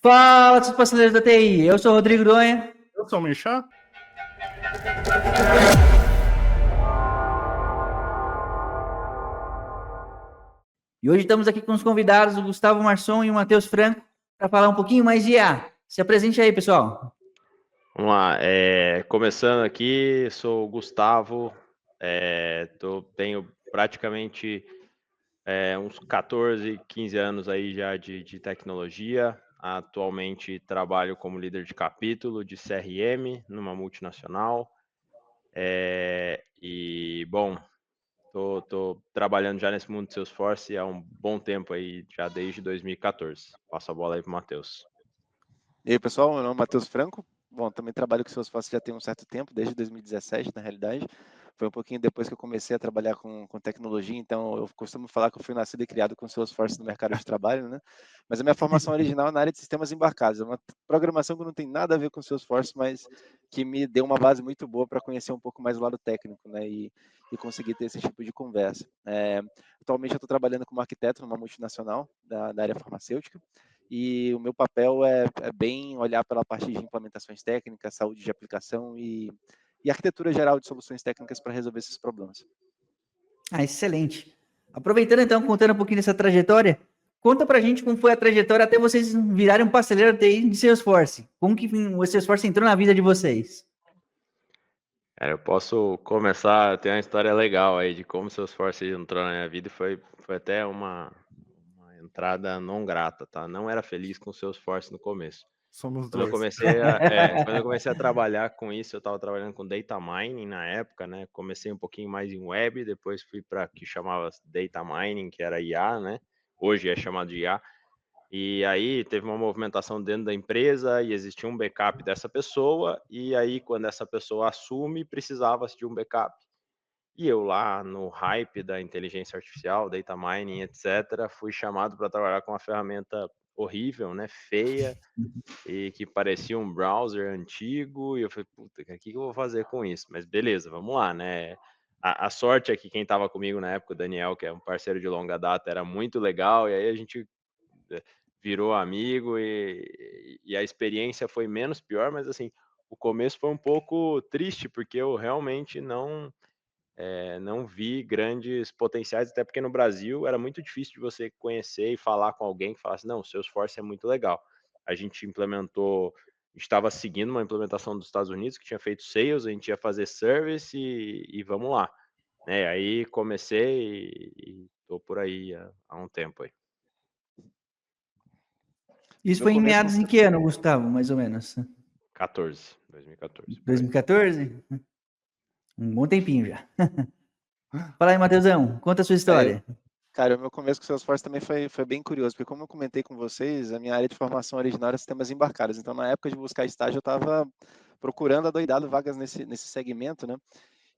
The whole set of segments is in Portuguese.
Fala, seus parceiros da TI. Eu sou o Rodrigo Donha. Eu sou o Michá. E hoje estamos aqui com os convidados, o Gustavo Marçom e o Matheus Franco, para falar um pouquinho mais de IA. Se apresente aí, pessoal. Vamos lá, começando aqui, sou o Gustavo, tenho praticamente uns 14, 15 anos aí já de tecnologia. Atualmente trabalho como líder de capítulo de CRM numa multinacional. Tô trabalhando já nesse mundo de Salesforce há um bom tempo aí, já desde 2014. Passo a bola aí para o Matheus. E aí, pessoal, meu nome é Matheus Franco. Bom, também trabalho com Salesforce já tem um certo tempo, desde 2017, na realidade. Foi um pouquinho depois que eu comecei a trabalhar com tecnologia, então eu costumo falar que eu fui nascido e criado com Salesforce no mercado de trabalho, né? Mas a minha formação original é na área de sistemas embarcados. É uma programação que não tem nada a ver com Salesforce, mas que me deu uma base muito boa para conhecer um pouco mais o lado técnico, né? E conseguir ter esse tipo de conversa. Atualmente eu estou trabalhando como arquiteto numa multinacional da área farmacêutica. E o meu papel é bem olhar pela parte de implementações técnicas, saúde de aplicação e arquitetura geral de soluções técnicas para resolver esses problemas. Excelente. Aproveitando então, contando um pouquinho dessa trajetória, conta pra gente como foi a trajetória até vocês virarem um parceiro TI de Salesforce. Como que o Salesforce entrou na vida de vocês? Eu posso começar, tem uma história legal aí de como o Salesforce entrou na minha vida e foi até uma entrada não grata, tá? Não era feliz com o Salesforce no começo. Somos Quando eu dois. quando eu comecei a trabalhar com isso, eu estava trabalhando com data mining na época, né? Comecei um pouquinho mais em web, depois fui para que chamava data mining, que era IA, né? Hoje é chamado de IA. E aí teve uma movimentação dentro da empresa e existia um backup dessa pessoa, e aí quando essa pessoa assume, precisava de um backup. E eu lá no hype da inteligência artificial, data mining, etc., fui chamado para trabalhar com uma ferramenta horrível, né, feia, e que parecia um browser antigo, e eu falei, puta, o que eu vou fazer com isso? Mas beleza, vamos lá, né? A sorte é que quem estava comigo na época, o Daniel, que é um parceiro de longa data, era muito legal, e aí a gente virou amigo e a experiência foi menos pior, mas assim, o começo foi um pouco triste, porque eu realmente não vi grandes potenciais, até porque no Brasil era muito difícil de você conhecer e falar com alguém que falasse, não, o Salesforce é muito legal. A gente estava seguindo uma implementação dos Estados Unidos, que tinha feito sales, a gente ia fazer service e vamos lá. Aí comecei e estou por aí há um tempo aí. Isso foi em meados em que ano, Gustavo, mais ou menos? 2014. 2014? Um bom tempinho já. Fala aí, Matheusão, conta a sua história. Cara, o meu começo com o Salesforce também foi bem curioso, porque como eu comentei com vocês, a minha área de formação original era sistemas embarcados. Então, na época de buscar estágio, eu estava procurando adoidado vagas nesse segmento, né?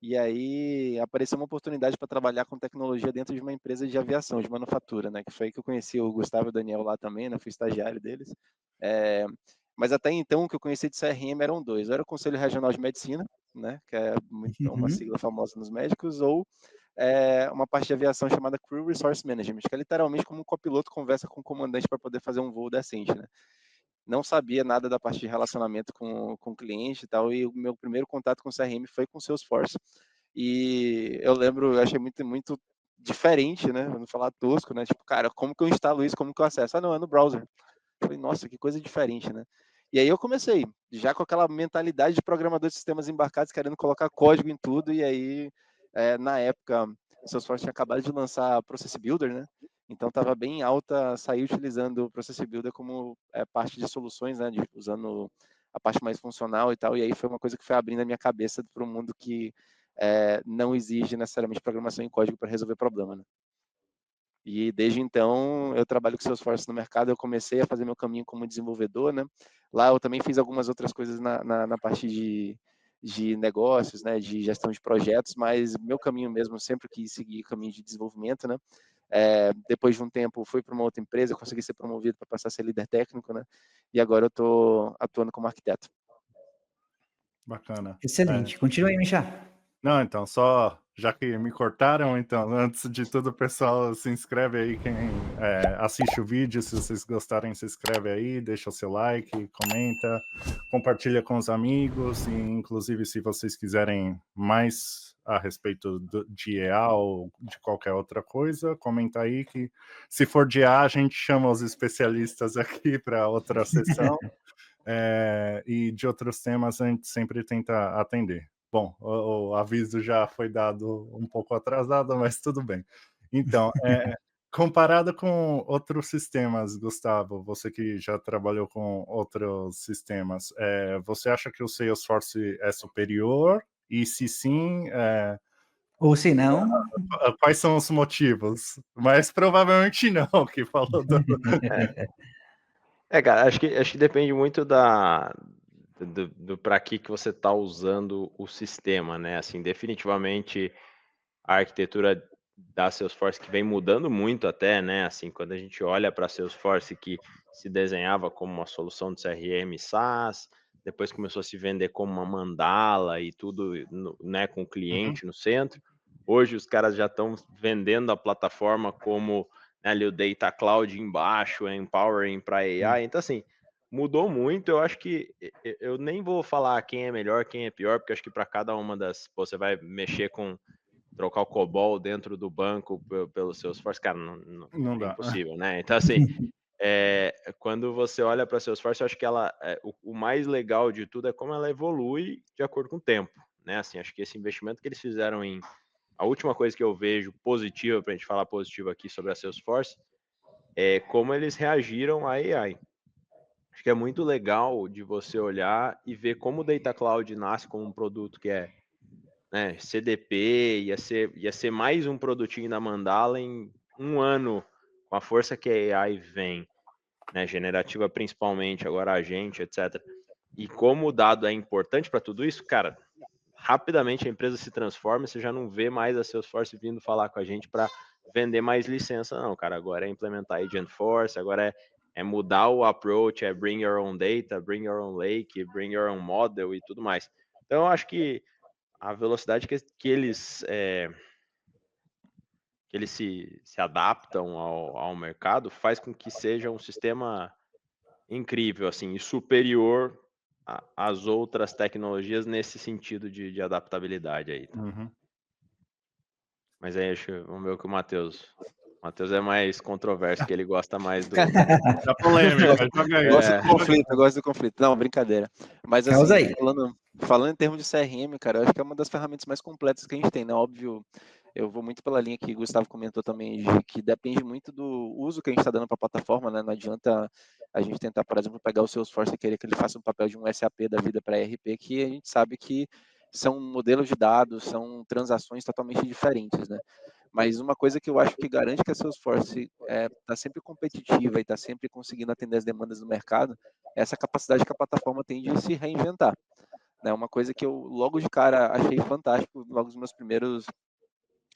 E aí apareceu uma oportunidade para trabalhar com tecnologia dentro de uma empresa de aviação, de manufatura, né? Que foi aí que eu conheci o Gustavo e o Daniel lá também, né? Fui estagiário deles. Mas até então, o que eu conheci de CRM eram dois. Ou era o Conselho Regional de Medicina, né? Que é uma sigla famosa nos médicos, ou uma parte de aviação chamada Crew Resource Management, que é literalmente como um copiloto conversa com o comandante para poder fazer um voo decente, né? Não sabia nada da parte de relacionamento com o cliente e tal, e o meu primeiro contato com o CRM foi com o Salesforce. E eu lembro, eu achei muito diferente, né? Vamos falar tosco, né? Tipo, cara, como que eu instalo isso? Como que eu acesso? Ah, não, é no browser. Eu falei, nossa, que coisa diferente, né? E aí eu comecei, já com aquela mentalidade de programador de sistemas embarcados, querendo colocar código em tudo, e aí, na época, o Salesforce tinha acabado de lançar Process Builder, né? Então estava bem alta sair utilizando o Process Builder como parte de soluções, né? Usando a parte mais funcional e tal. E aí foi uma coisa que foi abrindo a minha cabeça para um mundo que não exige necessariamente programação em código para resolver problema, né? E desde então eu trabalho com Salesforce no mercado. Eu comecei a fazer meu caminho como desenvolvedor, né? Lá eu também fiz algumas outras coisas na parte de negócios, né? De gestão de projetos, mas meu caminho mesmo sempre quis seguir o caminho de desenvolvimento, né? Depois de um tempo fui para uma outra empresa, consegui ser promovido para passar a ser líder técnico, né? E agora eu estou atuando como arquiteto. Bacana. Excelente. Continua aí, Michá. Não, então, só já que me cortaram, então, antes de tudo, pessoal, se inscreve aí, quem assiste o vídeo, se vocês gostarem, se inscreve aí, deixa o seu like, comenta, compartilha com os amigos, e inclusive se vocês quiserem mais a respeito de EA ou de qualquer outra coisa, comenta aí que se for de EA, a gente chama os especialistas aqui para outra sessão, e de outros temas a gente sempre tenta atender. Bom, o aviso já foi dado um pouco atrasado, mas tudo bem. Então, comparado com outros sistemas, Gustavo, você que já trabalhou com outros sistemas, você acha que o Salesforce é superior? E se sim, Ou se não, quais são os motivos? Mas provavelmente não, que falou do... Cara, acho que depende muito do para que você está usando o sistema, né? Assim, definitivamente a arquitetura da Salesforce que vem mudando muito até, né? Assim, quando a gente olha para a Salesforce que se desenhava como uma solução de CRM SaaS, depois começou a se vender como uma mandala e tudo, né, com o cliente no centro. Hoje os caras já estão vendendo a plataforma como, né, ali o Data Cloud embaixo, empowering para AI. Então, assim, mudou muito. Eu acho que eu nem vou falar quem é melhor, quem é pior, porque acho que para cada uma das... Pô, você vai mexer com trocar o COBOL dentro do banco pelos seus Salesforce, cara, Não é dá. impossível, né? Então, assim, quando você olha para a Salesforce, eu acho que ela, o mais legal de tudo é como ela evolui de acordo com o tempo, né? Assim, acho que esse investimento que eles fizeram em... A última coisa que eu vejo positiva, para a gente falar positivo aqui sobre a Salesforce, é como eles reagiram à AI. Acho que é muito legal de você olhar e ver como o Data Cloud nasce como um produto que é, né, CDP, ia ser mais um produtinho da Mandala em um ano, com a força que a AI vem, né, generativa principalmente, agora agente, etc. E como o dado é importante para tudo isso, cara, rapidamente a empresa se transforma, você já não vê mais a Salesforce vindo falar com a gente para vender mais licença, não, cara. Agora é implementar Agentforce, agora é mudar o approach, é bring your own data, bring your own lake, bring your own model e tudo mais. Então, eu acho que a velocidade que eles se adaptam ao mercado faz com que seja um sistema incrível, assim, e superior às outras tecnologias nesse sentido de adaptabilidade aí. Mas aí vamos ver o que o Matheus é mais controverso, que ele gosta mais da polêmica. Eu gosto do conflito. Não, brincadeira. Mas assim, falando em termos de CRM, cara, eu acho que é uma das ferramentas mais completas que a gente tem, né? Óbvio, eu vou muito pela linha que o Gustavo comentou também, de que depende muito do uso que a gente está dando para a plataforma, né? Não adianta a gente tentar, por exemplo, pegar o Salesforce e querer que ele faça um papel de um SAP da vida para ERP, que a gente sabe que são modelos de dados, são transações totalmente diferentes, né? Mas uma coisa que eu acho que garante que a Salesforce está sempre competitiva e está sempre conseguindo atender as demandas do mercado é essa capacidade que a plataforma tem de se reinventar. É uma coisa que eu logo de cara achei fantástico, logo nos meus primeiros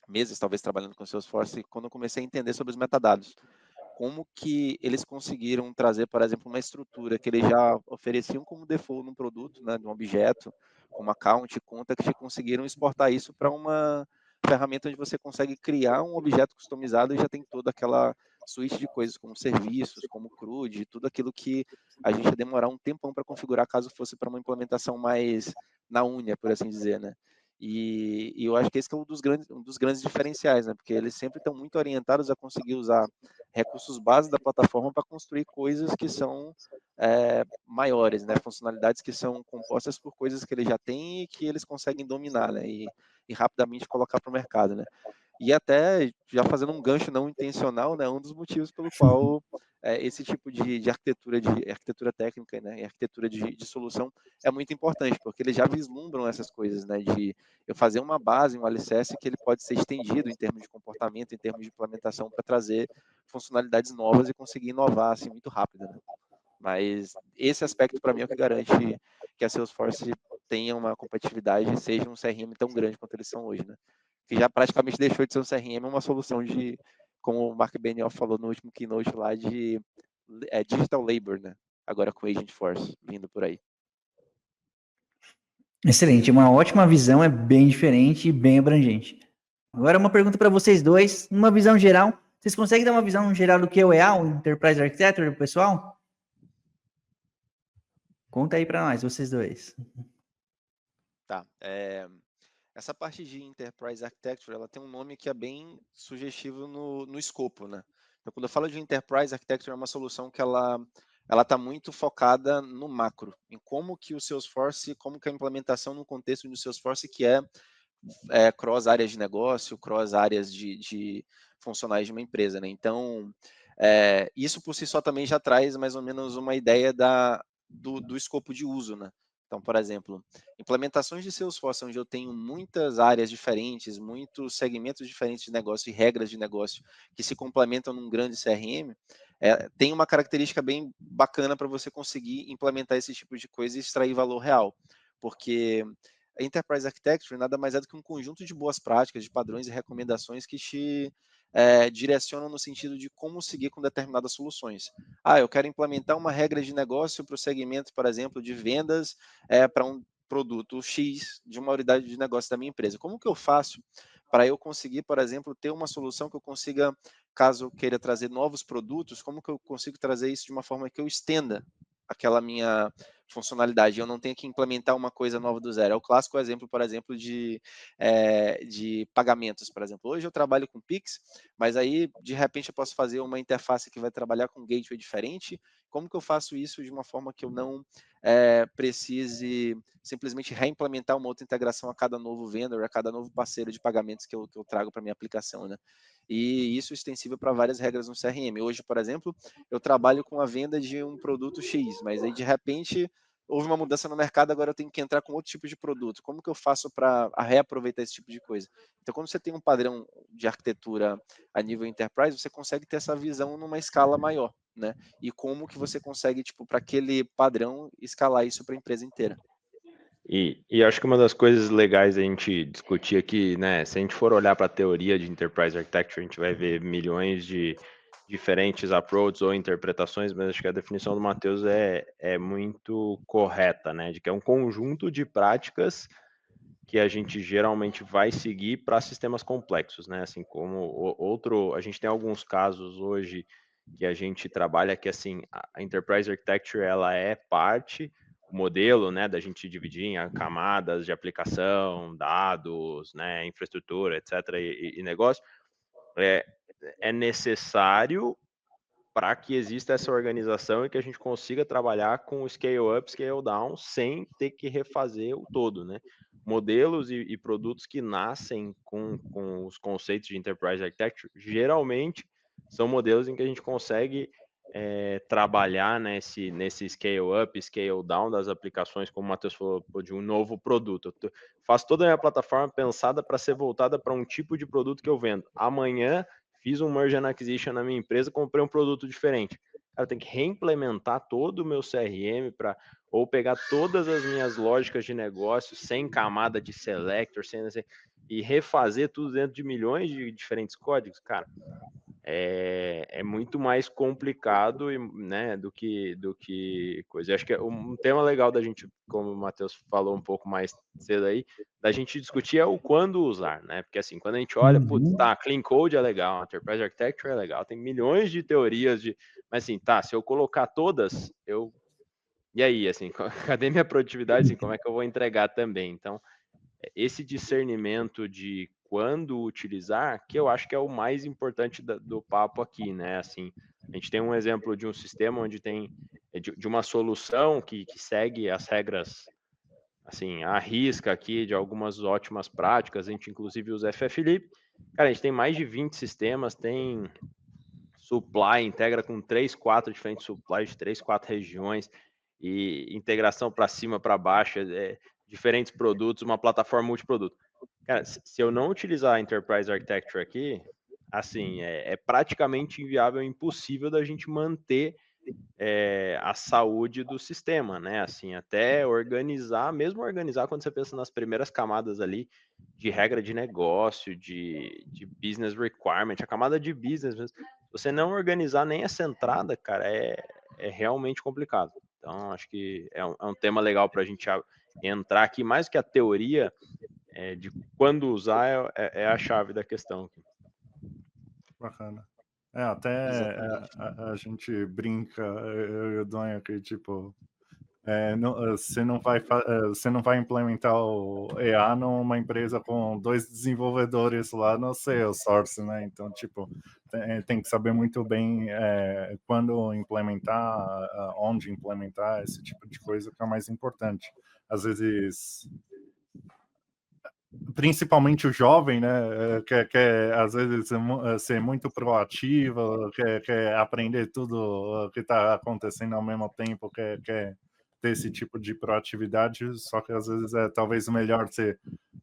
meses, talvez, trabalhando com o Salesforce, quando eu comecei a entender sobre os metadados. Como que eles conseguiram trazer, por exemplo, uma estrutura que eles já ofereciam como default num produto, né, de um objeto, como account, conta, que conseguiram exportar isso para uma ferramenta onde você consegue criar um objeto customizado e já tem toda aquela suíte de coisas, como serviços, como CRUD, tudo aquilo que a gente ia demorar um tempão para configurar caso fosse para uma implementação mais na unha, por assim dizer, né? E eu acho que esse que é um dos grandes diferenciais, né? Porque eles sempre estão muito orientados a conseguir usar recursos base da plataforma para construir coisas que são maiores, né? Funcionalidades que são compostas por coisas que eles já têm e que eles conseguem dominar, né? E rapidamente colocar para o mercado, né? E até, já fazendo um gancho não intencional, né? Um dos motivos pelo qual esse tipo de arquitetura técnica, né? E arquitetura de solução é muito importante, porque eles já vislumbram essas coisas, né? De eu fazer uma base, um alicerce que ele pode ser estendido em termos de comportamento, em termos de implementação, para trazer funcionalidades novas e conseguir inovar assim muito rápido, né? Mas esse aspecto para mim é o que garante que a Salesforce tenha uma competitividade e seja um CRM tão grande quanto eles são hoje, né? Que já praticamente deixou de ser um CRM, uma solução de, como o Mark Benioff falou no último keynote lá, de digital labor, né? Agora com Agentforce vindo por aí. Excelente, uma ótima visão, é bem diferente e bem abrangente. Agora uma pergunta para vocês dois, uma visão geral. Vocês conseguem dar uma visão geral do que é o EA, o Enterprise Architecture, pessoal? Conta aí para nós, vocês dois. Tá. Essa parte de Enterprise Architecture, ela tem um nome que é bem sugestivo no escopo, né? Então, quando eu falo de Enterprise Architecture, é uma solução que ela está muito focada no macro, em como que o Salesforce, como que a implementação no contexto do Salesforce, que é cross áreas de negócio, cross áreas de funcionais de uma empresa, né? Então, isso por si só também já traz mais ou menos uma ideia do escopo de uso, né? Então, por exemplo, implementações de Salesforce, onde eu tenho muitas áreas diferentes, muitos segmentos diferentes de negócio e regras de negócio que se complementam num grande CRM, tem uma característica bem bacana para você conseguir implementar esse tipo de coisa e extrair valor real. Porque a Enterprise Architecture nada mais é do que um conjunto de boas práticas, de padrões e recomendações que te direcionam no sentido de como seguir com determinadas soluções. Eu quero implementar uma regra de negócio para o segmento, por exemplo, de vendas para um produto X de uma unidade de negócio da minha empresa. Como que eu faço para eu conseguir, por exemplo, ter uma solução que eu consiga, caso eu queira trazer novos produtos, como que eu consigo trazer isso de uma forma que eu estenda aquela minha funcionalidade, eu não tenho que implementar uma coisa nova do zero. É o clássico exemplo, por exemplo, de pagamentos, por exemplo. Hoje eu trabalho com Pix, mas aí, de repente, eu posso fazer uma interface que vai trabalhar com gateway diferente. Como que eu faço isso de uma forma que eu não precise simplesmente reimplementar uma outra integração a cada novo vendor, a cada novo parceiro de pagamentos que eu trago para minha aplicação, né? E isso é extensível para várias regras no CRM. Hoje, por exemplo, eu trabalho com a venda de um produto X, mas aí de repente houve uma mudança no mercado, agora eu tenho que entrar com outro tipo de produto. Como que eu faço para reaproveitar esse tipo de coisa? Então, quando você tem um padrão de arquitetura a nível enterprise, você consegue ter essa visão numa escala maior, né? E como que você consegue, tipo, para aquele padrão, escalar isso para a empresa inteira. E acho que uma das coisas legais a gente discutir aqui, né, se a gente for olhar para a teoria de Enterprise Architecture, a gente vai ver milhões de diferentes approaches ou interpretações, mas acho que a definição do Matheus é muito correta, né, de que é um conjunto de práticas que a gente geralmente vai seguir para sistemas complexos, né, assim como a gente tem alguns casos hoje que a gente trabalha que, assim, a Enterprise Architecture, ela é parte modelo, né, da gente dividir em camadas de aplicação, dados, né, infraestrutura, etc. e negócio, é necessário para que exista essa organização e que a gente consiga trabalhar com scale up, scale down, sem ter que refazer o todo, né? Modelos e produtos que nascem com os conceitos de Enterprise Architecture, geralmente são modelos em que a gente consegue trabalhar nesse scale up, scale down das aplicações, como o Matheus falou, de um novo produto. Eu faço toda a minha plataforma pensada para ser voltada para um tipo de produto que eu vendo. Amanhã, fiz um merge and acquisition na minha empresa, comprei um produto diferente. Cara, eu tenho que reimplementar todo o meu CRM ou pegar todas as minhas lógicas de negócio sem camada de selector, e refazer tudo dentro de milhões de diferentes códigos, cara. É muito mais complicado, né, do que coisa. Eu acho que um tema legal da gente, como o Matheus falou um pouco mais cedo aí, da gente discutir é o quando usar, né? Porque assim, quando a gente olha, putz, tá, Clean Code é legal, Enterprise Architecture é legal, tem milhões de teorias mas assim, tá, se eu colocar todas, e aí, assim, cadê minha produtividade, assim, como é que eu vou entregar também? Então, esse discernimento de quando utilizar, que eu acho que é o mais importante do papo aqui, né? Assim, a gente tem um exemplo de um sistema onde tem de uma solução que segue as regras, assim, à risca aqui de algumas ótimas práticas, a gente inclusive usa FFLib. Cara, a gente tem mais de 20 sistemas, tem supply, integra com 3, 4 diferentes supplies de 3, 4 regiões, e integração para cima, para baixo, diferentes produtos, uma plataforma multiproduto. Cara, se eu não utilizar a Enterprise Architecture aqui, assim, é praticamente inviável, impossível da gente manter a saúde do sistema, né? Assim, até mesmo organizar quando você pensa nas primeiras camadas ali de regra de negócio, de business requirement, a camada de business, se você não organizar nem essa entrada, cara, é realmente complicado. Então, acho que é um tema legal para a gente entrar aqui, mais que a teoria, de quando usar é a chave da questão. Bacana. Até Exatamente. a gente brinca, eu e o Donho, que tipo, você não vai implementar o EA numa empresa com 2 desenvolvedores lá no Salesforce, né? Então, tipo, tem que saber muito bem quando implementar, onde implementar, esse tipo de coisa que é o mais importante. Às vezes, principalmente o jovem, né, quer às vezes ser muito proativo, quer aprender tudo que está acontecendo ao mesmo tempo, quer ter esse tipo de proatividade, só que às vezes é talvez melhor você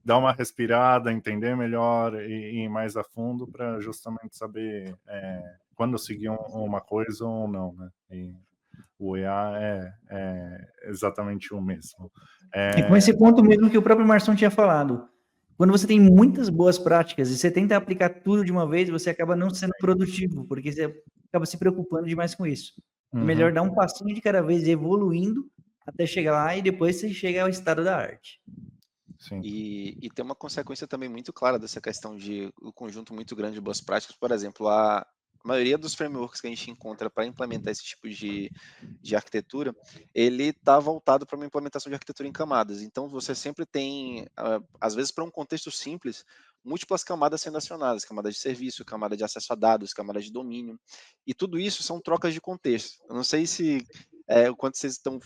dar uma respirada, entender melhor e ir mais a fundo para justamente saber quando seguir uma coisa ou não, né? E o EA é exatamente o mesmo. É com esse ponto mesmo que o próprio Marção tinha falado. Quando você tem muitas boas práticas e você tenta aplicar tudo de uma vez, você acaba não sendo produtivo, porque você acaba se preocupando demais com isso. É melhor dar um passinho de cada vez, evoluindo, até chegar lá e depois você chega ao estado da arte. Sim. E tem uma consequência também muito clara dessa questão de um conjunto muito grande de boas práticas. Por exemplo, a maioria dos frameworks que a gente encontra para implementar esse tipo de arquitetura, ele está voltado para uma implementação de arquitetura em camadas. Então, você sempre tem, às vezes, para um contexto simples, múltiplas camadas sendo acionadas, camada de serviço, camada de acesso a dados, camada de domínio. E tudo isso são trocas de contexto. Eu não sei se o quanto vocês estão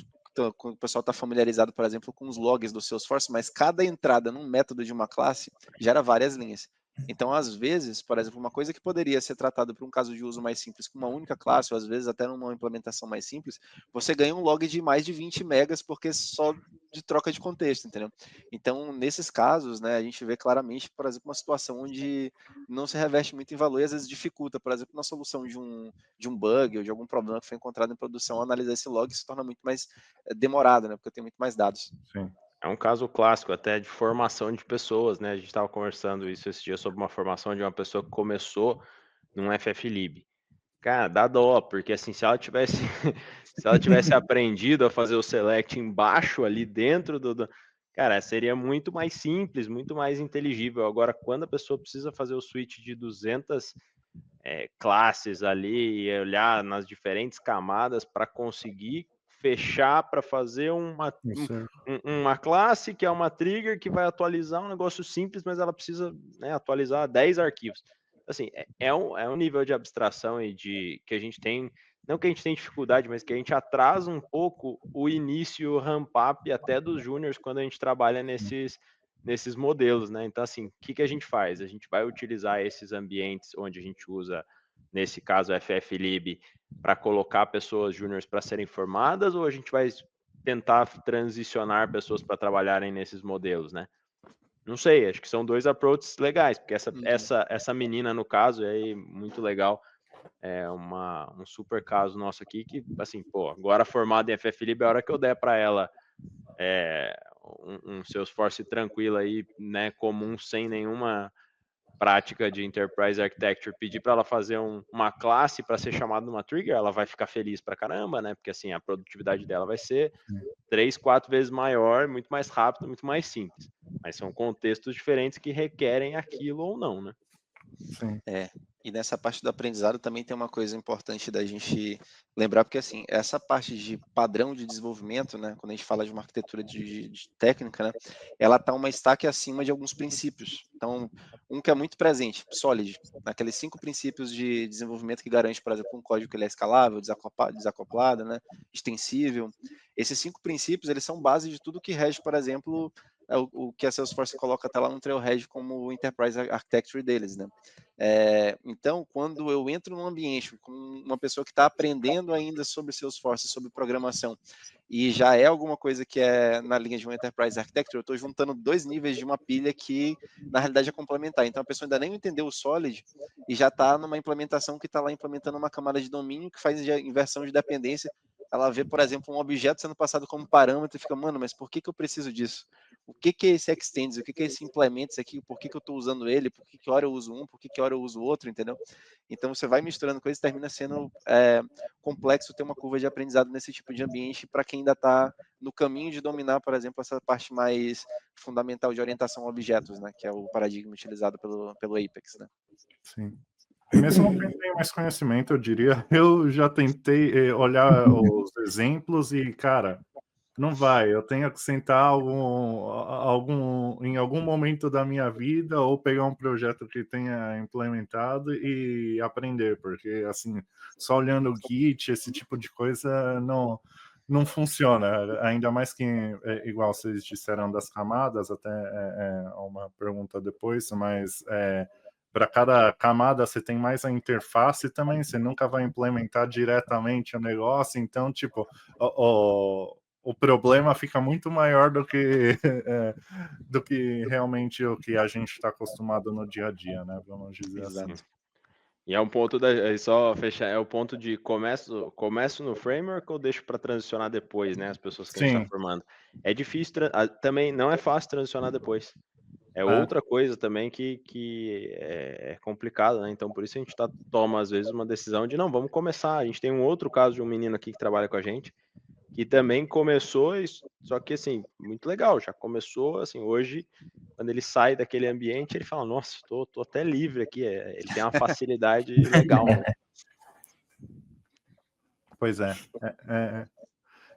quando o pessoal está familiarizado, por exemplo, com os logs do Salesforce, mas cada entrada num método de uma classe gera várias linhas. Então, às vezes, por exemplo, uma coisa que poderia ser tratada por um caso de uso mais simples com uma única classe, ou às vezes até numa implementação mais simples, você ganha um log de mais de 20 megas, porque só de troca de contexto, entendeu? Então, nesses casos, né, a gente vê claramente, por exemplo, uma situação onde não se reveste muito em valor e às vezes dificulta, por exemplo, na solução de um bug ou de algum problema que foi encontrado em produção, analisar esse log se torna muito mais demorado, né? Porque tem muito mais dados. Sim. É um caso clássico até de formação de pessoas, né? A gente estava conversando isso esse dia sobre uma formação de uma pessoa que começou num FFlib. Cara, dá dó, porque assim, se ela tivesse se ela tivesse aprendido a fazer o select embaixo ali dentro cara, seria muito mais simples, muito mais inteligível. Agora, quando a pessoa precisa fazer o switch de 200 classes ali e olhar nas diferentes camadas para conseguir fechar para fazer uma classe que é uma trigger que vai atualizar um negócio simples, mas ela precisa, né, atualizar 10 arquivos. Assim, é um nível de abstração e que a gente tem, não que a gente tem dificuldade, mas que a gente atrasa um pouco o início ramp-up até dos júniors quando a gente trabalha nesses modelos, né? Então, assim, o que a gente faz? A gente vai utilizar esses ambientes onde a gente usa, nesse caso, FFlib, para colocar pessoas júniores para serem formadas, ou a gente vai tentar transicionar pessoas para trabalharem nesses modelos, né? Não sei, acho que são 2 approaches legais, porque essa menina, no caso, é muito legal. É um super caso nosso aqui que, assim, pô, agora formada em FFlib, é a hora que eu der para ela um Salesforce tranquilo aí, né, comum, sem nenhuma prática de Enterprise Architecture, pedir para ela fazer uma classe para ser chamada numa trigger, ela vai ficar feliz pra caramba, né? Porque assim, a produtividade dela vai ser 3, 4 vezes maior, muito mais rápido, muito mais simples. Mas são contextos diferentes que requerem aquilo ou não, né? Sim. E nessa parte do aprendizado também tem uma coisa importante da gente lembrar, porque assim, essa parte de padrão de desenvolvimento, né, quando a gente fala de uma arquitetura de técnica, né, ela está uma stack acima de alguns princípios. Então, um que é muito presente, Solid, aqueles 5 princípios de desenvolvimento que garante, por exemplo, um código que ele é escalável, desacoplado, né, extensível. Esses 5 princípios, eles são base de tudo que rege, por exemplo, o que a Salesforce coloca até lá no Trailhead como o Enterprise Architecture deles, né? Então, quando eu entro num ambiente com uma pessoa que está aprendendo ainda sobre Salesforce, sobre programação, e já é alguma coisa que é na linha de um Enterprise Architecture, eu estou juntando 2 níveis de uma pilha que, na realidade, é complementar. Então, a pessoa ainda nem entendeu o Solid e já está numa implementação que está lá implementando uma camada de domínio que faz inversão de dependência. Ela vê, por exemplo, um objeto sendo passado como parâmetro e fica, mano, mas por que eu preciso disso? O que é esse extends? O que é esse implements aqui? Por que eu estou usando ele? Por que hora eu uso um? Por que hora eu uso o outro? Entendeu? Então, você vai misturando coisas e termina sendo complexo ter uma curva de aprendizado nesse tipo de ambiente para quem ainda está no caminho de dominar, por exemplo, essa parte mais fundamental de orientação a objetos, né? Que é o paradigma utilizado pelo Apex, né? Sim. E mesmo quem tem mais conhecimento, eu diria, eu já tentei olhar os exemplos e, cara, não vai. Eu tenho que sentar em algum momento da minha vida ou pegar um projeto que tenha implementado e aprender, porque, assim, só olhando o Git, esse tipo de coisa não funciona. Ainda mais que, igual vocês disseram das camadas, até uma pergunta depois, mas para cada camada você tem mais a interface também, você nunca vai implementar diretamente o negócio, então, tipo, o problema fica muito maior do que do que realmente o que a gente está acostumado no dia a dia, né? Vamos dizer assim. Exato. E é um ponto só fechar, é o ponto de começo no framework ou deixo para transicionar depois, né? As pessoas que a gente está Sim, formando. É difícil, também não é fácil transicionar depois. É é, outra coisa também que é complicado, né? Então, por isso a gente toma, às vezes, uma decisão de, não, vamos começar. A gente tem um outro caso de um menino aqui que trabalha com a gente, que também começou, só que, assim, muito legal, já começou, assim, hoje, quando ele sai daquele ambiente, ele fala, nossa, tô até livre aqui, ele tem uma facilidade legal, né? pois é.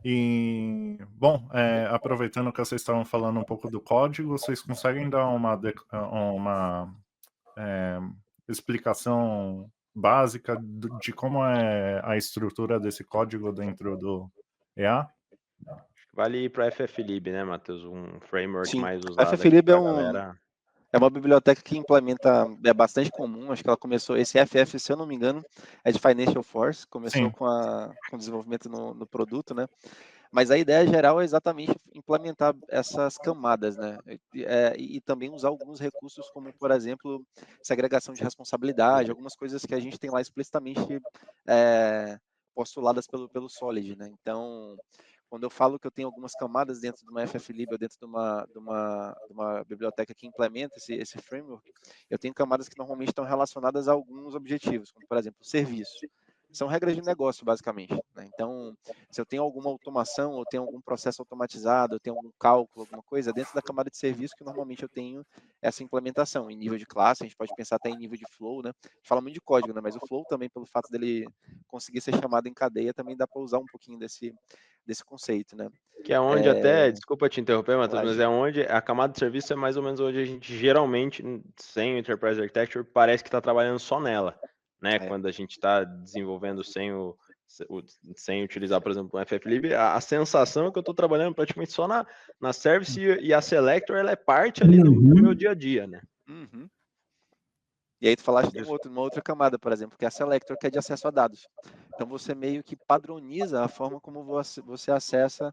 E, bom, aproveitando que vocês estavam falando um pouco do código, vocês conseguem dar uma explicação básica de como é a estrutura desse código dentro do EA? Vale ir para FFlib, né, Matheus? Um framework Sim, mais a usado aqui FFlib para a galera. é uma biblioteca que implementa, é bastante comum, acho que ela começou, esse FF, se eu não me engano, é de Financial Force, começou Sim, com o desenvolvimento no produto, né? Mas a ideia geral é exatamente implementar essas camadas, né? E também usar alguns recursos, como, por exemplo, segregação de responsabilidade, algumas coisas que a gente tem lá explicitamente postuladas pelo Solid, né? Então, quando eu falo que eu tenho algumas camadas dentro de uma FFlib ou dentro de uma biblioteca que implementa esse framework, eu tenho camadas que normalmente estão relacionadas a alguns objetivos, como, por exemplo, serviço. São regras de negócio, basicamente, né? Então, se eu tenho alguma automação, ou tenho algum processo automatizado, ou tenho algum cálculo, alguma coisa, dentro da camada de serviço que normalmente eu tenho essa implementação. Em nível de classe, a gente pode pensar até em nível de flow, né? A gente fala muito de código, né? Mas o flow também, pelo fato dele conseguir ser chamado em cadeia, também dá para usar um pouquinho desse conceito, né? Que é onde até, desculpa te interromper, Matheus, mas é onde a camada de serviço é mais ou menos onde a gente geralmente, sem o Enterprise Architecture, parece que está trabalhando só nela, né? Quando a gente está desenvolvendo sem utilizar, por exemplo, o FFlib, a sensação é que eu estou trabalhando praticamente só na service e a selector, ela é parte ali do meu dia a dia, né? Uhum. E aí tu falaste de uma outra camada, por exemplo, que é a selector, que é de acesso a dados. Então você meio que padroniza a forma como você acessa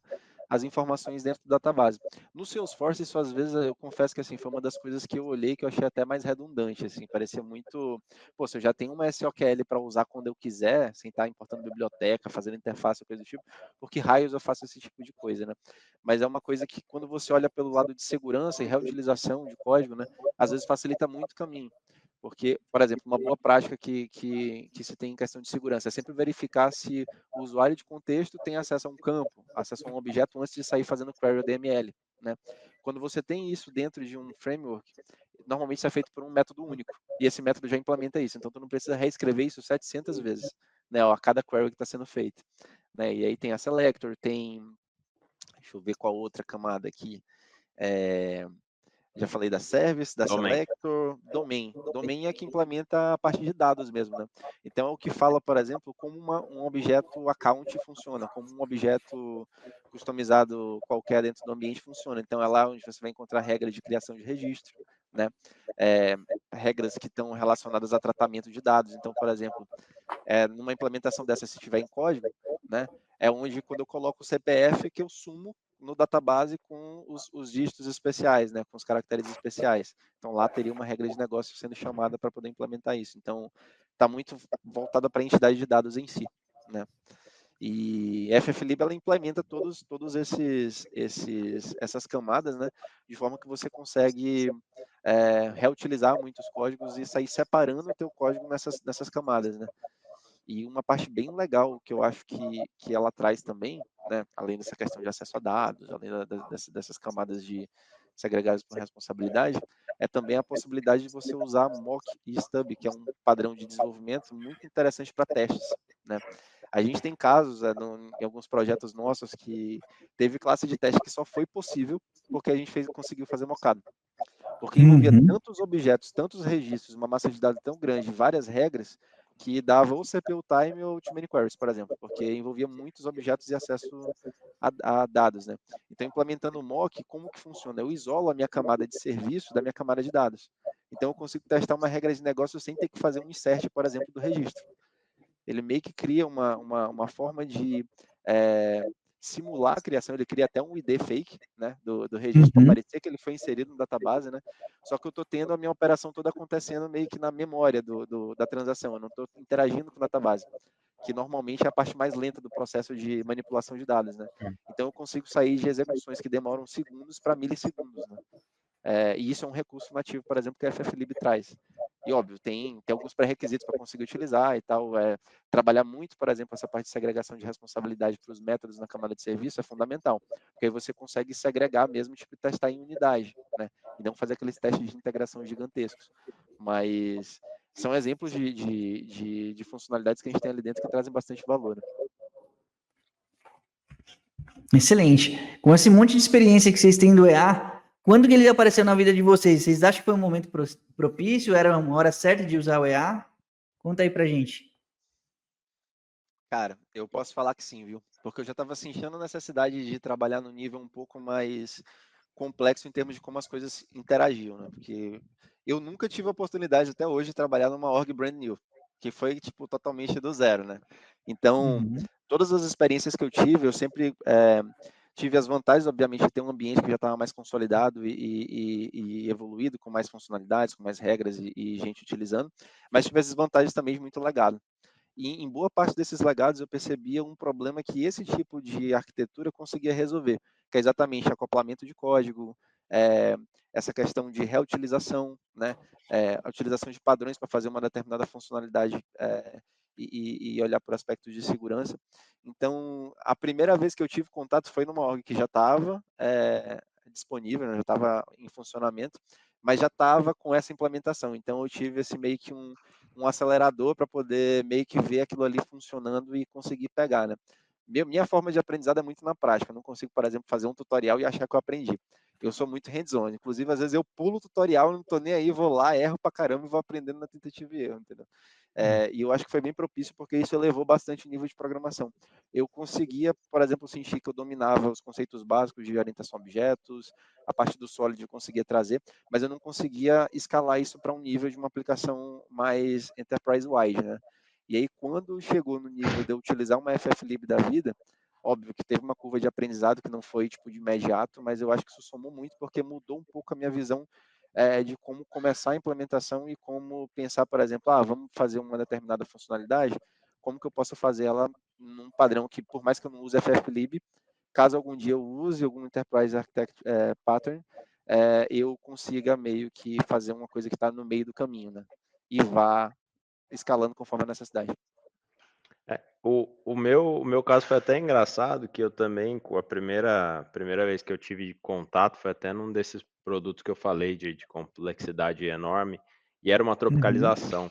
as informações dentro do database. No Salesforce, isso às vezes eu confesso que assim foi uma das coisas que eu olhei que eu achei até mais redundante, assim, parecia muito, pô, se eu já tenho uma SOQL para usar quando eu quiser, sem estar importando biblioteca, fazendo interface, coisa do tipo, por que raios eu faço esse tipo de coisa, né? Mas é uma coisa que quando você olha pelo lado de segurança e reutilização de código, né, às vezes facilita muito o caminho. Porque, por exemplo, uma boa prática que se tem em questão de segurança é sempre verificar se o usuário de contexto tem acesso a um campo, acesso a um objeto antes de sair fazendo query ou DML, né? Quando você tem isso dentro de um framework, normalmente isso é feito por um método único, e esse método já implementa isso, então tu não precisa reescrever isso 700 vezes, né, a cada query que está sendo feita, né? E aí tem a selector, deixa eu ver qual outra camada aqui, já falei da service, da Domain. selector, domain. Domain é que implementa a parte de dados mesmo, né? Então é o que fala, por exemplo, como um objeto account funciona, como um objeto customizado qualquer dentro do ambiente funciona. Então é lá onde você vai encontrar regras de criação de registro, né? Regras que estão relacionadas a tratamento de dados. Então, por exemplo, numa implementação dessa, se tiver em código, né? É onde quando eu coloco o CPF que eu sumo no database com os dígitos especiais, né, com os caracteres especiais. Então lá teria uma regra de negócio sendo chamada para poder implementar isso. Então está muito voltada para a entidade de dados em si, né? E FFlib ela implementa todos essas camadas, né, de forma que você consegue reutilizar muitos códigos e sair separando o teu código nessas camadas, né? E uma parte bem legal que eu acho que ela traz também né, além dessa questão de acesso a dados, além dessas camadas segregadas por responsabilidade, é também a possibilidade de você usar mock e stub, que é um padrão de desenvolvimento muito interessante para testes, né? A gente tem casos em alguns projetos nossos que teve classe de teste que só foi possível porque a gente conseguiu fazer mockado. Porque envolvia tantos objetos, tantos registros, uma massa de dados tão grande, várias regras, que dava ou CPU time ou too many queries, por exemplo, porque envolvia muitos objetos e acesso a dados, né? Então, implementando o mock, como que funciona? Eu isolo a minha camada de serviço da minha camada de dados. Então, eu consigo testar uma regra de negócio sem ter que fazer um insert, por exemplo, do registro. Ele meio que cria uma forma de simular a criação, ele cria até um ID fake, né, do registro, para parecer que ele foi inserido no database, né, só que eu estou tendo a minha operação toda acontecendo meio que na memória da transação, eu não estou interagindo com o database, que normalmente é a parte mais lenta do processo de manipulação de dados, né. Então eu consigo sair de execuções que demoram segundos para milissegundos, né. E isso é um recurso nativo, por exemplo, que a FFlib traz. E, óbvio, tem alguns pré-requisitos para conseguir utilizar e tal. Trabalhar muito, por exemplo, essa parte de segregação de responsabilidade para os métodos na camada de serviço é fundamental, porque aí você consegue segregar mesmo, tipo, testar em unidade, né? E não fazer aqueles testes de integração gigantescos. Mas são exemplos de funcionalidades que a gente tem ali dentro que trazem bastante valor, né? Excelente. Com esse monte de experiência que vocês têm do EA, quando que ele apareceu na vida de vocês? Vocês acham que foi um momento propício? Era uma hora certa de usar o EA? Conta aí pra gente. Cara, eu posso falar que sim, viu? Porque eu já estava sentindo a necessidade de trabalhar no nível um pouco mais complexo em termos de como as coisas interagiam, né? Porque eu nunca tive a oportunidade até hoje de trabalhar numa org brand new, que foi, tipo, totalmente do zero, né? Então, todas as experiências que eu tive, eu sempre tive as vantagens, obviamente, de ter um ambiente que já estava mais consolidado e evoluído, com mais funcionalidades, com mais regras e gente utilizando, mas tive essas vantagens também de muito legado. E em boa parte desses legados eu percebia um problema que esse tipo de arquitetura conseguia resolver, que é exatamente acoplamento de código, essa questão de reutilização, né? A utilização de padrões para fazer uma determinada funcionalidade e olhar por aspectos de segurança. Então, a primeira vez que eu tive contato foi numa org que já estava disponível, né? Já estava em funcionamento, mas já estava com essa implementação. Então, eu tive esse meio que um acelerador para poder meio que ver aquilo ali funcionando e conseguir pegar, né? Minha forma de aprendizado é muito na prática. Eu não consigo, por exemplo, fazer um tutorial e achar que eu aprendi. Eu sou muito hands-on. Inclusive, às vezes eu pulo o tutorial, não estou nem aí, vou lá, erro pra caramba e vou aprendendo na tentativa e erro, entendeu? E eu acho que foi bem propício porque isso elevou bastante o nível de programação. Eu conseguia, por exemplo, sentir que eu dominava os conceitos básicos de orientação a objetos, a parte do Solid eu conseguia trazer, mas eu não conseguia escalar isso para um nível de uma aplicação mais enterprise-wide, né? E aí, quando chegou no nível de eu utilizar uma FFlib da vida, óbvio que teve uma curva de aprendizado que não foi tipo de imediato, mas eu acho que isso somou muito porque mudou um pouco a minha visão de como começar a implementação e como pensar, por exemplo, vamos fazer uma determinada funcionalidade, como que eu posso fazer ela num padrão que, por mais que eu não use FFlib, caso algum dia eu use algum Enterprise Architect Pattern, eu consiga meio que fazer uma coisa que está no meio do caminho, né? E vá escalando conforme a necessidade. O meu caso foi até engraçado, que eu também, com a primeira vez que eu tive contato, foi até num desses produtos que eu falei de complexidade enorme, e era uma tropicalização.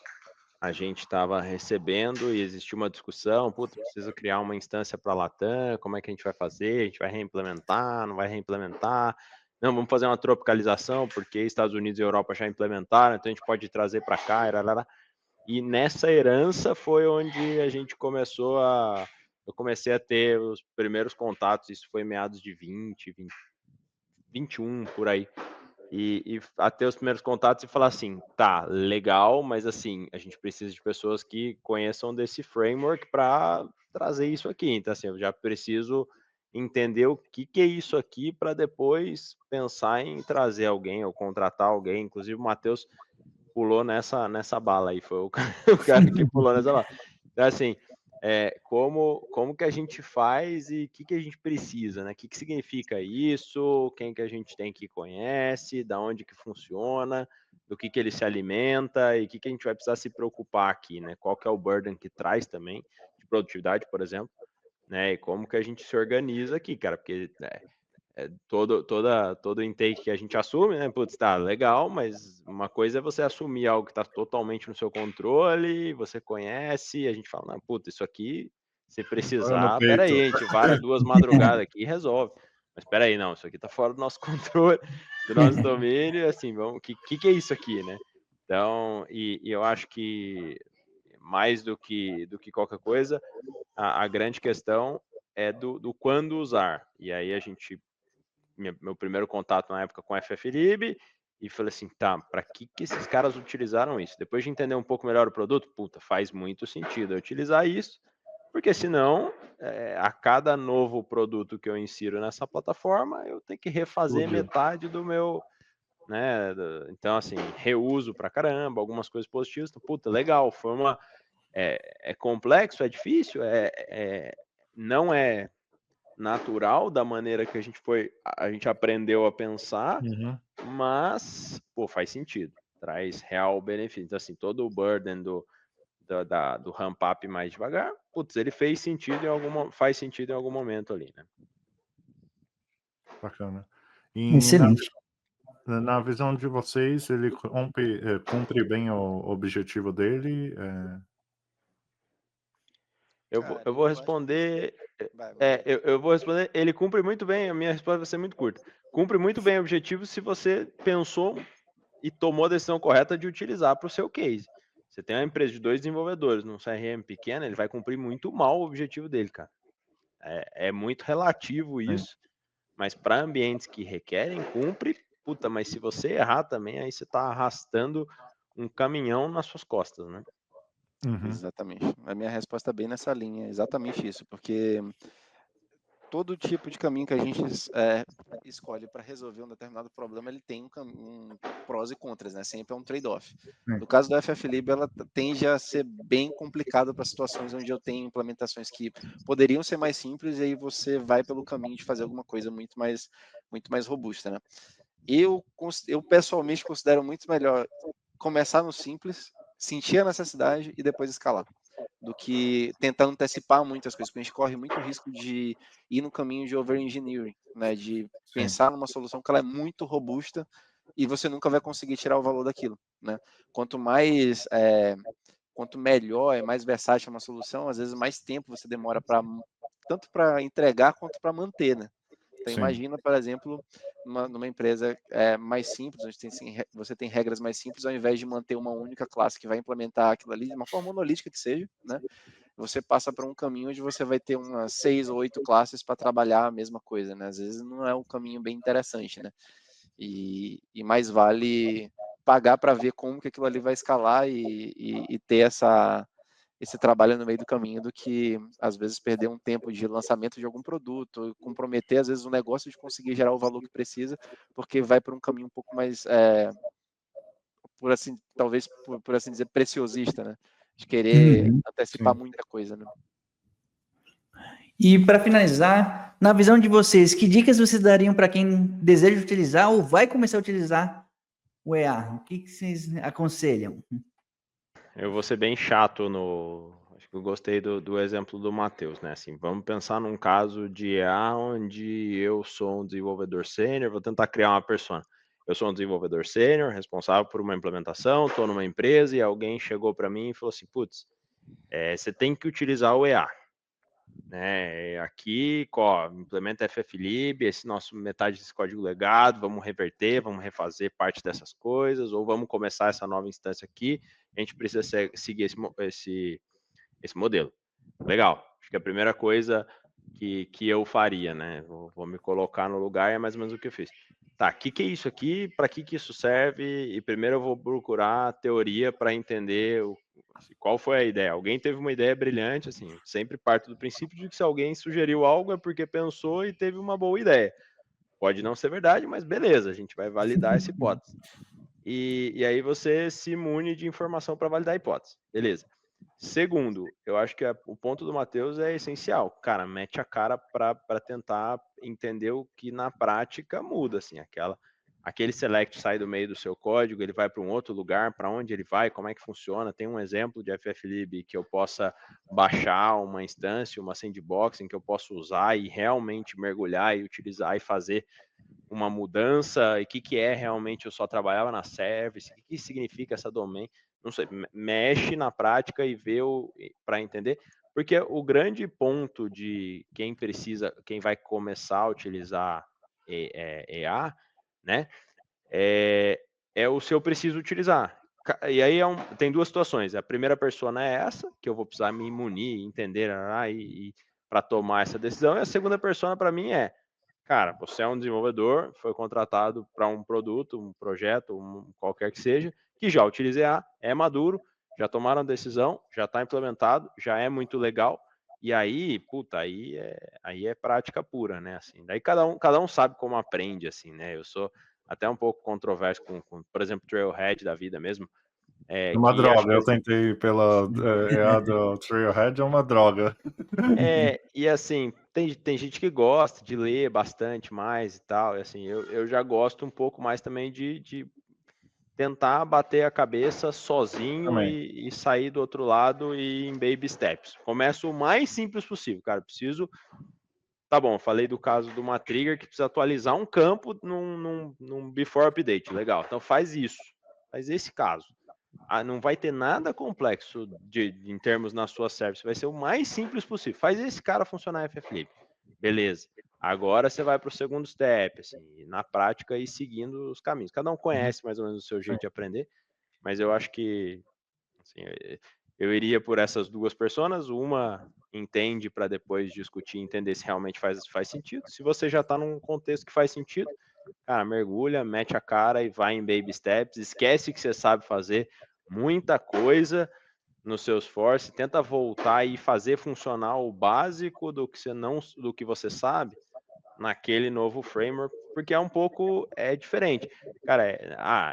A gente estava recebendo e existia uma discussão, precisa criar uma instância para a Latam, como é que a gente vai fazer? A gente vai reimplementar, não vai reimplementar? Não, vamos fazer uma tropicalização, porque Estados Unidos e Europa já implementaram, então a gente pode trazer para cá, e nessa herança foi onde a gente eu comecei a ter os primeiros contatos, isso foi meados de 21, por aí. E a ter os primeiros contatos e falar assim, tá, legal, mas assim, a gente precisa de pessoas que conheçam desse framework para trazer isso aqui. Então, assim, eu já preciso entender o que é isso aqui para depois pensar em trazer alguém ou contratar alguém. Inclusive, o Matheus pulou nessa bala aí, foi o cara que pulou nessa bala. Então, assim, como que a gente faz e o que a gente precisa, né? O que significa isso, quem que a gente tem que conhece, da onde que funciona, do que ele se alimenta e o que a gente vai precisar se preocupar aqui, né? Qual que é o burden que traz também, de produtividade, por exemplo, né? E como que a gente se organiza aqui, cara, porque todo intake que a gente assume, né? Putz, tá legal, mas uma coisa é você assumir algo que tá totalmente no seu controle, você conhece, a gente fala, não, puta, isso aqui, se Olha no precisar, peito. peraí, a gente vara 2 madrugadas aqui e resolve. Mas peraí, não, isso aqui tá fora do nosso controle, do nosso domínio, assim, vamos, que é isso aqui, né? Então, e eu acho que mais do que qualquer coisa, a grande questão é do quando usar. E aí a gente meu primeiro contato na época com a FFlib e falei assim, tá, para que esses caras utilizaram isso? Depois de entender um pouco melhor o produto, puta, faz muito sentido eu utilizar isso, porque senão, a cada novo produto que eu insiro nessa plataforma, eu tenho que refazer Explodiu. metade do meu, né, então assim, reuso pra caramba, algumas coisas positivas, então, puta, legal, foi uma, é complexo, é difícil, não é natural da maneira que a gente aprendeu a pensar, Uhum. mas, pô, faz sentido, traz real benefício. Então, assim, todo o burden do ramp up mais devagar, putz, ele faz sentido em algum momento ali, né? Bacana. E Excelente. na visão de vocês, ele cumpre bem o objetivo dele? Cara, Eu vou eu acho que responder, vai. eu vou responder, ele cumpre muito bem, a minha resposta vai ser muito curta. Cumpre muito bem o objetivo se você pensou e tomou a decisão correta de utilizar para o seu case. Você tem uma empresa de 2 desenvolvedores num CRM pequeno, ele vai cumprir muito mal o objetivo dele, cara. É muito relativo Sim. isso, mas para ambientes que requerem, cumpre. Puta, mas se você errar também, aí você está arrastando um caminhão nas suas costas, né? Uhum. Exatamente. A minha resposta é bem nessa linha, exatamente isso, porque todo tipo de caminho que a gente escolhe para resolver um determinado problema, ele tem um prós e contras, né? Sempre é um trade-off. Sim. No caso do FFlib, ela tende a ser bem complicada para situações onde eu tenho implementações que poderiam ser mais simples e aí você vai pelo caminho de fazer alguma coisa muito mais robusta, né? Eu pessoalmente considero muito melhor começar no simples, sentir a necessidade e depois escalar, do que tentar antecipar muitas coisas, porque a gente corre muito risco de ir no caminho de over-engineering, né, de Sim. pensar numa solução que ela é muito robusta e você nunca vai conseguir tirar o valor daquilo, né? Quanto mais, quanto melhor, mais versátil uma solução, às vezes mais tempo você demora tanto para entregar quanto para manter, né? Então Sim. imagina, por exemplo, numa empresa mais simples, onde você tem regras mais simples, ao invés de manter uma única classe que vai implementar aquilo ali de uma forma monolítica que seja, né? Você passa para um caminho onde você vai ter umas 6 ou 8 classes para trabalhar a mesma coisa, né? Às vezes não é um caminho bem interessante, né? E mais vale pagar para ver como que aquilo ali vai escalar e ter esse trabalho no meio do caminho do que, às vezes, perder um tempo de lançamento de algum produto, comprometer, às vezes, o negócio de conseguir gerar o valor que precisa, porque vai por um caminho um pouco mais, talvez, por assim dizer, preciosista, né? De querer Uhum. antecipar Sim. muita coisa, né? E para finalizar, na visão de vocês, que dicas vocês dariam para quem deseja utilizar ou vai começar a utilizar o EA? O que vocês aconselham? Eu vou ser bem chato acho que eu gostei do exemplo do Matheus, né? Assim, vamos pensar num caso de EA onde eu sou um desenvolvedor sênior, vou tentar criar uma persona. Eu sou um desenvolvedor sênior, responsável por uma implementação, estou numa empresa e alguém chegou para mim e falou assim, putz, você tem que utilizar o EA. Né? Aqui, implementa FFlib, esse nosso metade desse código legado, vamos reverter, vamos refazer parte dessas coisas, ou vamos começar essa nova instância aqui, a gente precisa seguir esse modelo. Legal, acho que a primeira coisa que eu faria, né? Vou me colocar no lugar, é mais ou menos o que eu fiz. Tá, o que é isso aqui? Para que isso serve? E primeiro eu vou procurar a teoria para entender qual foi a ideia. Alguém teve uma ideia brilhante, assim, sempre parto do princípio de que se alguém sugeriu algo é porque pensou e teve uma boa ideia. Pode não ser verdade, mas beleza, a gente vai validar essa hipótese. E aí você se imune de informação para validar a hipótese. Beleza. Segundo, eu acho que o ponto do Matheus é essencial. Cara, mete a cara para tentar entender o que na prática muda, assim, aquele select sai do meio do seu código, ele vai para um outro lugar, para onde ele vai, como é que funciona. Tem um exemplo de FFlib que eu possa baixar uma instância, uma sandbox, em que eu posso usar e realmente mergulhar e utilizar e fazer uma mudança, e o que é realmente eu só trabalhava na service, o que significa essa domain, não sei, mexe na prática e vê para entender, porque o grande ponto de quem precisa, quem vai começar a utilizar EA, né, é o se eu preciso utilizar. E aí tem duas situações. A primeira persona é essa, que eu vou precisar me munir, entender, para tomar essa decisão. E a segunda persona para mim é, cara, você é um desenvolvedor, foi contratado para um produto, um projeto, qualquer que seja, que já utiliza EA, é maduro, já tomaram a decisão, já está implementado, já é muito legal. E aí, puta, aí é prática pura, né? Assim, daí cada um sabe como aprende, assim, né? Eu sou até um pouco controverso com por exemplo, Trailhead da vida mesmo. Uma Que acho droga, que eu tentei pela EA do Trailhead, é uma droga. e assim, tem gente que gosta de ler bastante mais e tal, e assim, eu já gosto um pouco mais também de tentar bater a cabeça sozinho Também. e sair do outro lado e em baby steps. Começo o mais simples possível, cara, preciso... Tá bom, falei do caso de uma trigger que precisa atualizar um campo num before update, legal, então faz isso, faz esse caso. Não vai ter nada complexo em termos na sua service, vai ser o mais simples possível. Faz esse cara funcionar FFlib. Beleza. Agora você vai para o segundo step, assim, na prática e seguindo os caminhos. Cada um conhece mais ou menos o seu jeito de aprender, mas eu acho que assim, eu iria por essas duas personas. Uma entende para depois discutir e entender se realmente faz sentido. Se você já está num contexto que faz sentido, cara, mergulha, mete a cara e vai em baby steps. Esquece que você sabe fazer muita coisa no Salesforce, tenta voltar e fazer funcionar o básico do que você sabe naquele novo framework, porque é um pouco diferente. Cara,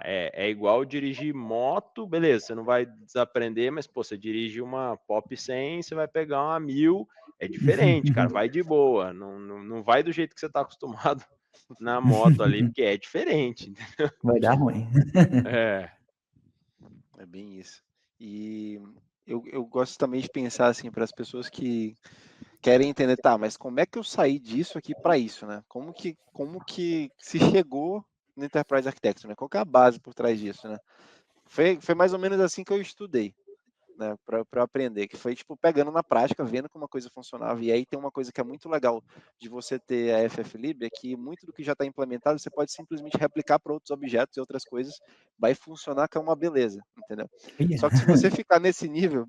é igual dirigir moto, beleza, você não vai desaprender, mas pô, você dirige uma Pop 100, você vai pegar uma 1000, é diferente, cara, vai de boa, não vai do jeito que você está acostumado na moto ali, porque é diferente. Vai dar ruim. É bem isso. E eu gosto também de pensar assim para as pessoas que querem entender, tá, mas como é que eu saí disso aqui para isso, né? Como que se chegou no Enterprise Architecture, né? Qual que é a base por trás disso, né? Foi mais ou menos assim que eu estudei, né, para aprender, que foi tipo pegando na prática, vendo como uma coisa funcionava. E aí tem uma coisa que é muito legal de você ter a FFlib, é que muito do que já está implementado você pode simplesmente replicar para outros objetos e outras coisas, vai funcionar que é uma beleza, entendeu? Só que se você ficar nesse nível,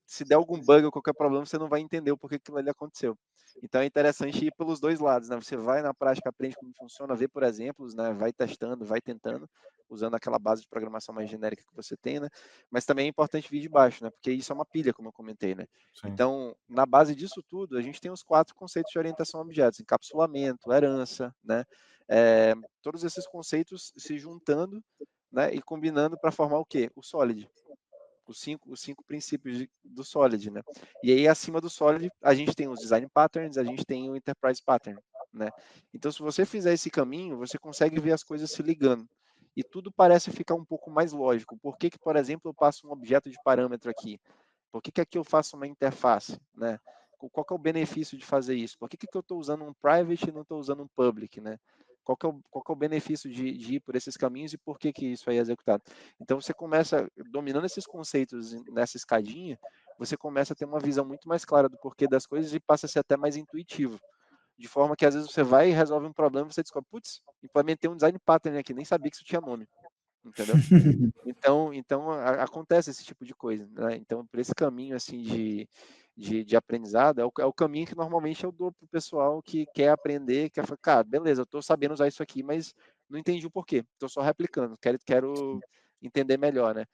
se der algum bug ou qualquer problema, você não vai entender o porquê aquilo ali aconteceu. Então é interessante ir pelos dois lados, né? Você vai na prática, aprende como funciona, vê por exemplos, né? Vai testando, vai tentando, usando aquela base de programação mais genérica que você tem, né? Mas também é importante vir de baixo, né? Porque isso é uma pilha, como eu comentei, né? Sim. Então, na base disso tudo, a gente tem os 4 conceitos de orientação a objetos: encapsulamento, herança, né? Todos esses conceitos se juntando, né? E combinando para formar o quê? O Solid. Os cinco princípios do Solid, né? E aí, acima do Solid, a gente tem os Design Patterns, a gente tem o Enterprise Pattern, né? Então, se você fizer esse caminho, você consegue ver as coisas se ligando. E tudo parece ficar um pouco mais lógico. Por que, por exemplo, eu passo um objeto de parâmetro aqui? Por que aqui eu faço uma interface, né? Qual que é o benefício de fazer isso? Por que eu estou usando um private e não estou usando um public, né? Qual que é o benefício de ir por esses caminhos e por que isso aí é executado? Então, você começa, dominando esses conceitos nessa escadinha, você começa a ter uma visão muito mais clara do porquê das coisas e passa a ser até mais intuitivo. De forma que, às vezes, você vai e resolve um problema e você descobre, putz, implementei um design pattern aqui, nem sabia que isso tinha nome. Entendeu? Então acontece esse tipo de coisa, né? Então, por esse caminho, assim, de aprendizado, é o caminho que normalmente eu dou pro pessoal que quer aprender, que falar, cara, beleza, eu tô sabendo usar isso aqui, mas não entendi o porquê, tô só replicando, quero entender melhor, né?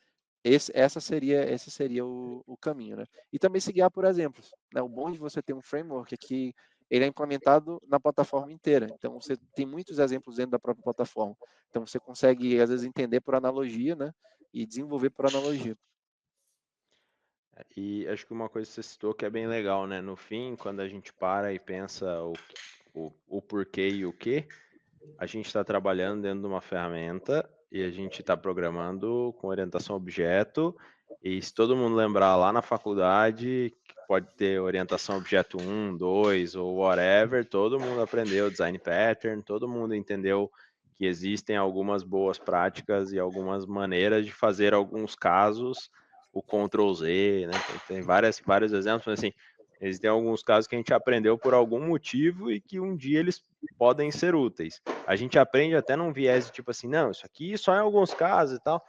Esse seria o caminho, né? E também se guiar por exemplos, né? O bom de você ter um framework é que ele é implementado na plataforma inteira. Então, você tem muitos exemplos dentro da própria plataforma. Então, você consegue, às vezes, entender por analogia, né? E desenvolver por analogia. E acho que uma coisa que você citou que é bem legal, né? No fim, quando a gente para e pensa o porquê e o quê, a gente está trabalhando dentro de uma ferramenta e a gente está programando com orientação a objeto. E se todo mundo lembrar lá na faculdade, que pode ter orientação a objeto 1, 2 ou whatever, todo mundo aprendeu design pattern, todo mundo entendeu que existem algumas boas práticas e algumas maneiras de fazer alguns casos o Ctrl Z, né? Tem vários exemplos, mas assim, existem alguns casos que a gente aprendeu por algum motivo e que um dia eles podem ser úteis. A gente aprende até num viés de tipo assim, não, isso aqui só em alguns casos e tal.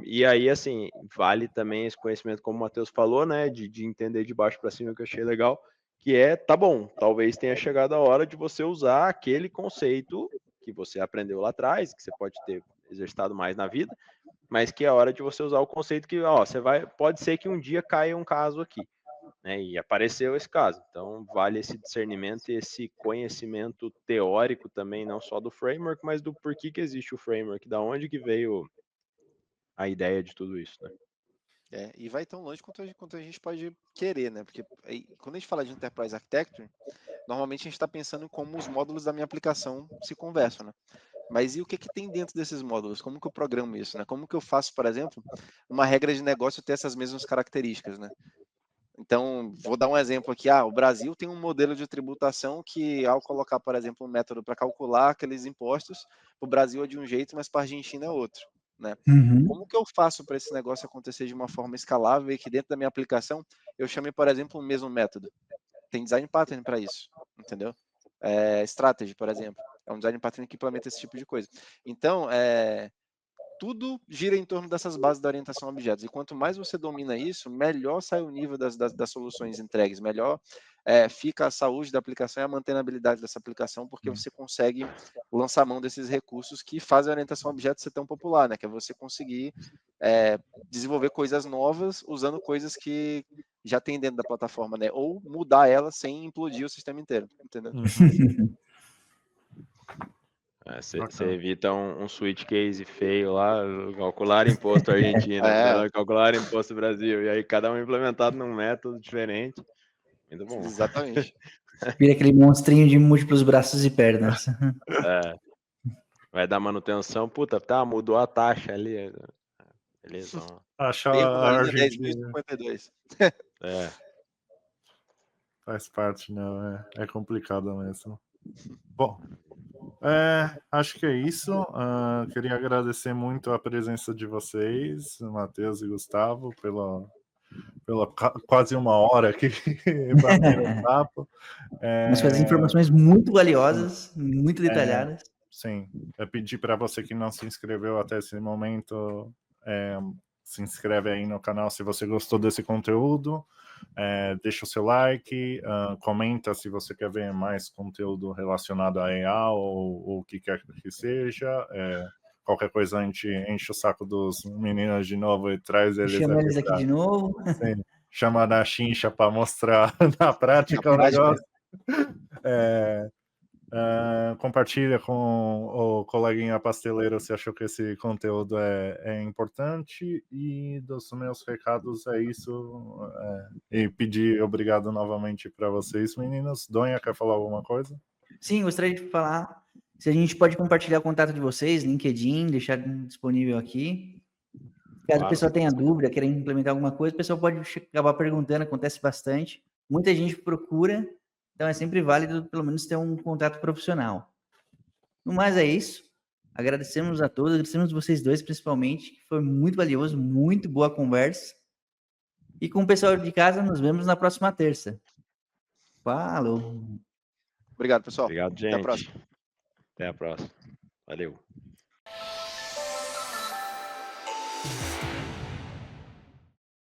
E aí, assim, vale também esse conhecimento, como o Matheus falou, né, de entender de baixo para cima, que eu achei legal, que é, tá bom, talvez tenha chegado a hora de você usar aquele conceito que você aprendeu lá atrás, que você pode ter exercitado mais na vida, mas que é a hora de você usar o conceito que, ó, pode ser que um dia caia um caso aqui, né, e apareceu esse caso. Então, vale esse discernimento e esse conhecimento teórico também, não só do framework, mas do porquê que existe o framework, da onde que veio a ideia de tudo isso, né? E vai tão longe quanto a gente pode querer, né? Porque quando a gente fala de Enterprise Architecture, normalmente a gente está pensando em como os módulos da minha aplicação se conversam, né? Mas e o que tem dentro desses módulos? Como que eu programo isso, né? Como que eu faço, por exemplo, uma regra de negócio ter essas mesmas características, né? Então, vou dar um exemplo aqui. O Brasil tem um modelo de tributação que, ao colocar, por exemplo, um método para calcular aqueles impostos, para o Brasil é de um jeito, mas para a Argentina é outro, né? Como que eu faço para esse negócio acontecer de uma forma escalável e que dentro da minha aplicação eu chame, por exemplo, o mesmo método? Tem design pattern para isso, entendeu? Strategy, por exemplo, é um design pattern que implementa esse tipo de coisa. Então, tudo gira em torno dessas bases da orientação a objetos. E quanto mais você domina isso, melhor sai o nível das soluções entregues, melhor fica a saúde da aplicação e a mantenabilidade dessa aplicação, porque você consegue lançar mão desses recursos que fazem a orientação a objetos ser tão popular, né? Que é você conseguir desenvolver coisas novas usando coisas que já tem dentro da plataforma, né? Ou mudar ela sem implodir o sistema inteiro, entendeu? Você evita um switch case feio lá, calcular imposto Argentina, calcular imposto Brasil, e aí cada um implementado num método diferente. Muito bom. Exatamente. Vira aquele monstrinho de múltiplos braços e pernas. Vai dar manutenção, puta, mudou a taxa ali. Beleza. Achar Termo a valida Argentina 10.052. faz parte, não, é complicado mesmo. Bom, acho que é isso. Queria agradecer muito a presença de vocês, Matheus e Gustavo, pela quase uma hora aqui batendo papo. Mas com as informações muito valiosas, muito detalhadas. Sim, eu pedi para você que não se inscreveu até esse momento, se inscreve aí no canal se você gostou desse conteúdo, deixa o seu like, comenta se você quer ver mais conteúdo relacionado a EA ou o que quer que seja. Qualquer coisa a gente enche o saco dos meninos de novo e traz eles Chama eles aqui de novo. Sim, chama na chincha para mostrar na prática o negócio. Compartilha com o coleguinha pasteleiro se achou que esse conteúdo é importante, e dos meus recados é isso, e pedir obrigado novamente para vocês, meninos. Donha, quer falar alguma coisa? Sim, gostaria de falar se a gente pode compartilhar o contato de vocês, LinkedIn, deixar disponível aqui. Caso o pessoal tenha dúvida, queira implementar alguma coisa, o pessoal pode acabar perguntando, acontece bastante. Muita gente procura, então é sempre válido pelo menos ter um contato profissional. No mais é isso. Agradecemos a todos, agradecemos vocês dois principalmente, que foi muito valioso, muito boa conversa. E com o pessoal de casa, nos vemos na próxima terça. Falou! Obrigado, pessoal. Obrigado, gente. Até a próxima. Até a próxima. Valeu.